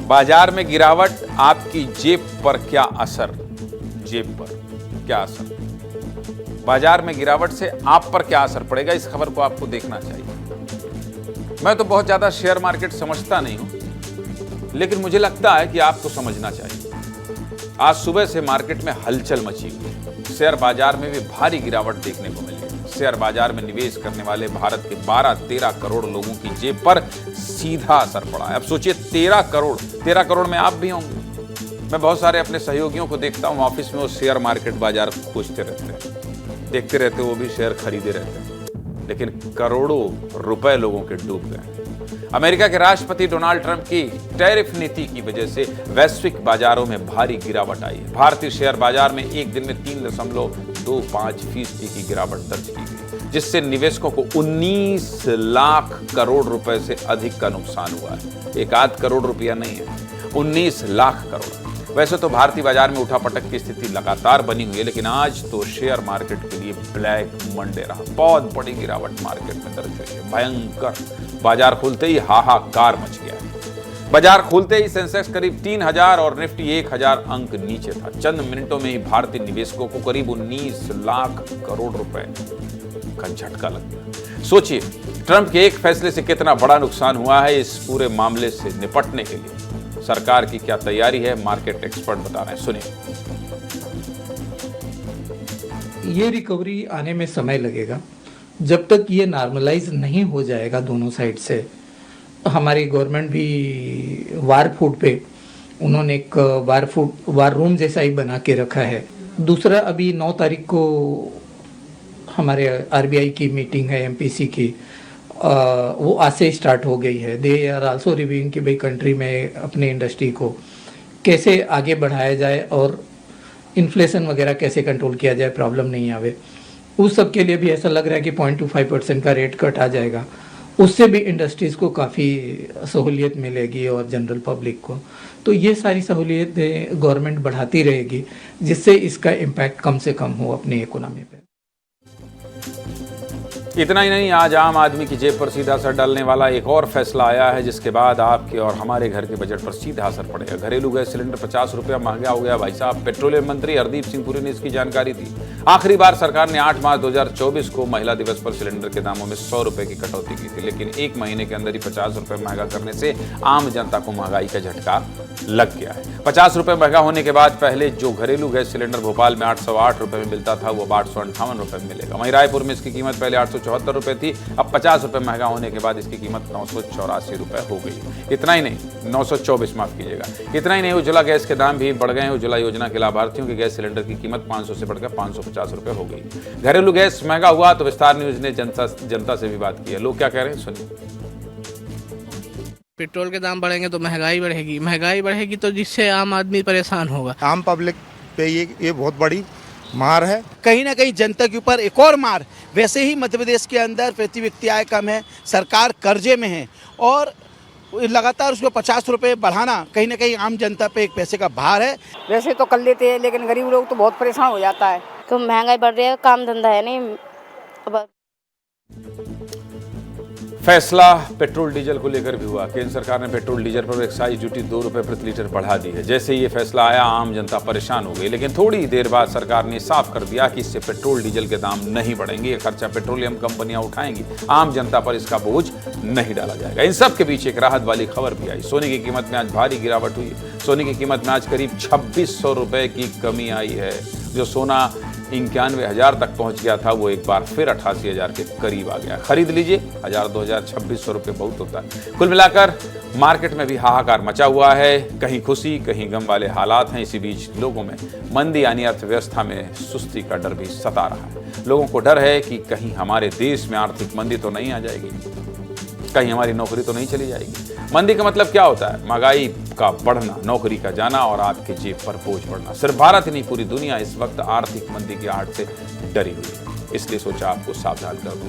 बाजार में गिरावट आपकी जेब पर क्या असर? जेब पर क्या असर? बाजार में गिरावट से आप पर क्या असर पड़ेगा, इस खबर को आपको देखना चाहिए। मैं तो बहुत ज्यादा शेयर मार्केट समझता नहीं हूं, लेकिन मुझे लगता है कि आपको समझना चाहिए। आज सुबह से मार्केट में हलचल मची हुई है। शेयर बाजार में भी भारी गिरावट देखने को मिली है। शेयर बाजार में निवेश करने वाले भारत के 12-13 करोड़ लोगों की जेब पर सीधा असर पड़ा है। अब सोचिए 13 करोड़ में आप भी होंगे। मैं बहुत सारे अपने सहयोगियों को देखता हूं ऑफिस में, वो शेयर मार्केट बाजार खोजते रहते हैं, देखते रहते, वो भी शेयर खरीदे रहते हैं, लेकिन करोड़ों रुपए लोगों के डूब गए। अमेरिका के राष्ट्रपति डोनाल्ड ट्रंप की टैरिफ नीति की वजह से वैश्विक बाजारों में भारी गिरावट आई है। भारतीय शेयर बाजार में एक दिन में 3.25% की गिरावट दर्ज की गई, जिससे निवेशकों को 19 लाख करोड़ रुपए से अधिक का नुकसान हुआ है। एक आध करोड़ रुपया नहीं है, 19 लाख करोड़। वैसे तो भारतीय बाजार में उठापटक की स्थिति लगातार बनी हुई है, लेकिन आज तो शेयर मार्केट के लिए ब्लैक मंडे रहा। बहुत बड़ी गिरावट मार्केट में दर्ज हुई है, भयंकर। बाजार खुलते ही हाहाकार मच गया है। बाजार खुलते ही सेंसेक्स करीब 3000 और निफ्टी 1000 अंक नीचे था। चंद मिनटों में ही भारतीय निवेशकों को करीब 19 लाख करोड़ रुपए का झटका लग गया। सोचिए ट्रंप के एक फैसले से कितना बड़ा नुकसान हुआ है। इस पूरे मामले से निपटने के लिए सरकार की क्या तैयारी है, मार्केट एक्सपर्ट बता रहे हैं, सुनिए। ये रिकवरी आने में समय लगेगा। जब तक ये नॉर्मलाइज नहीं हो जाएगा दोनों साइड से। हमारी गवर्नमेंट भी वार फूड पे उन्होंने एक वार रूम जैसा ही बना के रखा है। दूसरा, अभी 9 तारीख को हमारे आरबीआई की मीटिंग है, एमपीसी की, वो आज से स्टार्ट हो गई है। दे आर आल्सो रिव्यूइंग कि भाई कंट्री में अपनी इंडस्ट्री को कैसे आगे बढ़ाया जाए और इन्फ्लेशन वगैरह कैसे कंट्रोल किया जाए, प्रॉब्लम नहीं आवे। उस सब के लिए भी ऐसा लग रहा है कि 0.25% का रेट कट आ जाएगा। उससे भी इंडस्ट्रीज को काफ़ी सहूलियत मिलेगी और जनरल पब्लिक को। तो ये सारी सहूलियतें गवर्नमेंट बढ़ाती रहेगी, जिससे इसका इम्पैक्ट कम से कम हो अपनी इकोनॉमी पे। इतना ही नहीं, आज आम आदमी की जेब पर सीधा असर डालने वाला एक और फैसला आया है, जिसके बाद आपके और हमारे घर के बजट पर सीधा असर पड़ेगा। घरेलू गैस सिलेंडर 50 रुपया महंगा हो गया भाई साहब। पेट्रोलियम मंत्री हरदीप सिंह पुरी ने इसकी जानकारी दी। आखिरी बार सरकार ने 8 मार्च 2024 को महिला दिवस पर सिलेंडर के दामों में 100 रुपए की कटौती की थी, लेकिन एक महीने के अंदर ही 50 रुपए महंगा करने से आम जनता को महंगाई का झटका लग गया है। 50 रुपए महंगा होने के बाद पहले जो घरेलू गैस सिलेंडर भोपाल में 808 रुपए में मिलता था, वो अब 858 रुपए में मिलेगा। वहीं रायपुर में इसकी कीमत पहले 874 रुपए थी, अब 50 रुपए महंगा होने के बाद इसकी कीमत 984 रुपए हो गई। इतना ही नहीं, 924 माफ कीजिएगा। इतना ही नहीं, उज्ज्वला गैस के दाम भी बढ़ गए हैं। उज्ज्वला योजना के लाभार्थियों के गैस सिलेंडर की कीमत 500 से बढ़कर 550 रुपए हो गई। घरेलू गैस महंगा हुआ तो विस्तार न्यूज ने जनता से भी बात की है। लोग क्या कह रहे हैं, सुनिए। पेट्रोल के दाम बढ़ेंगे तो महंगाई बढ़ेगी तो जिससे आम आदमी परेशान होगा। आम पब्लिक पे ये बहुत बड़ी मार है। कहीं ना कहीं जनता के ऊपर एक और मार। वैसे ही मध्य प्रदेश के अंदर प्रति व्यक्ति आय कम है, सरकार कर्जे में है और लगातार उसको 50 रुपए बढ़ाना कहीं ना कहीं आम जनता पे एक पैसे का भार है। वैसे तो कर लेते हैं, लेकिन गरीब लोग तो बहुत परेशान हो जाता है। तो महंगाई बढ़ रही है, काम धंधा है नहीं। अब फैसला पेट्रोल डीजल को लेकर भी हुआ। केंद्र सरकार ने पेट्रोल डीजल पर एक्साइज ड्यूटी 2 रुपए प्रति लीटर बढ़ा दी है। जैसे ही ये फैसला आया, आम जनता परेशान हो गई, लेकिन थोड़ी देर बाद सरकार ने साफ कर दिया कि इससे पेट्रोल डीजल के दाम नहीं बढ़ेंगे। ये खर्चा पेट्रोलियम कंपनियां उठाएंगी, आम जनता पर इसका बोझ नहीं डाला जाएगा। इन सब के बीच एक राहत वाली खबर भी आई। सोने की कीमत में आज भारी गिरावट हुई। सोने की कीमत में आज करीब 2600 रुपए की कमी आई है। जो सोना 91,000 तक पहुंच गया था, वो एक बार फिर 88,000 के करीब आ गया। खरीद लीजिए, 1000, 2000, 2600 रुपए बहुत होता है। कुल मिलाकर मार्केट में भी हाहाकार मचा हुआ है। कहीं खुशी, कहीं गम वाले हालात हैं। इसी बीच लोगों में मंदी यानी अर्थव्यवस्था में सुस्ती का डर भी सता रहा है। लोगों को डर है कि कहीं हमारे देश में आर्थिक मंदी तो नहीं आ जाएगी, कहीं हमारी नौकरी तो नहीं चली जाएगी। मंदी का मतलब क्या होता है? महंगाई का बढ़ना, नौकरी का जाना और आपके जेब पर बोझ बढ़ना। सिर्फ भारत ही नहीं, पूरी दुनिया इस वक्त आर्थिक मंदी की आहट से डरी हुई है। इसलिए सोचा आपको सावधान कर दूं।